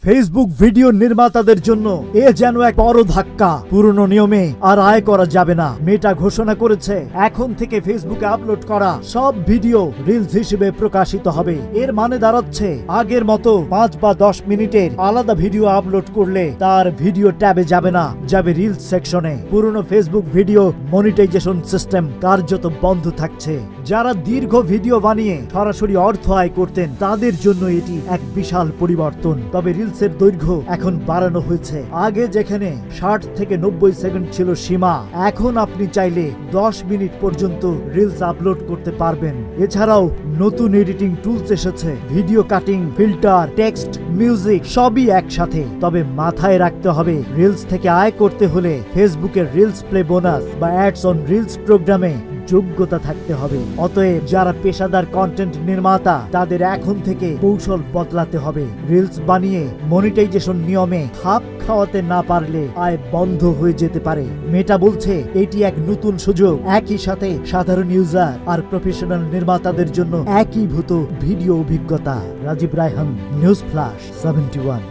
Facebook video নির্মাতাদের জন্য এ যেন এক বড় ধাক্কা। পুরনো নিয়মে আর আয় করা যাবে না। মেটা ঘোষণা করেছে এখন থেকে ফেসবুকে আপলোড করা সব ভিডিও রিলস হিসেবে প্রকাশিত হবে। এর মানে দাঁড়াচ্ছে আগের মতো 5 বা 10 মিনিটের আলাদা ভিডিও আপলোড করলে তার ভিডিও ট্যাবে যাবে না, যাবে রিলস সেকশনে। পুরনো ফেসবুক ভিডিও মনিটাইজেশন সিস্টেম কার্যত বন্ধ থাকছে। যারা দীর্ঘ ভিডিও বানিয়ে সরাসরি অর্থ আয় করতেন তাদের জন্য এটি এক বিশাল পরিবর্তন। তবে রিলসের দৈর্ঘ্য এখন বাড়ানো হয়েছে। আগে যেখানে 60 থেকে 90 সেকেন্ড ছিল সীমা, এখন আপনি চাইলে 10 মিনিট পর্যন্ত রিলস আপলোড করতে পারবেন। এছাড়াও নতুন এডিটিং টুলস এসেছে, video cutting, filter, text, music সবই একসাথে। তবে মাথায় রাখতে হবে, রিলস থেকে আয় করতে হলে ফেসবুকের রিলস প্লে বোনাস বা অ্যাডস অন রিলস প্রোগ্রামে যোগ্যতা থাকতে হবে। অতএব যারা পেশাদার কন্টেন্ট নির্মাতা তাদের এখন থেকে কৌশল বদলাতে হবে। রিলস বানিয়ে মনিটাইজেশন নিয়মে খাপ খাওয়াতে না পারলে আয় বন্ধ হয়ে যেতে পারে। মেটা বলছে এটি এক নতুন সুযোগ, একই সাথে সাধারণ ইউজার আর প্রফেশনাল নির্মাতাদের জন্য একীভূত ভিডিও অভিজ্ঞতা। Rajib Raihan, news flash 71।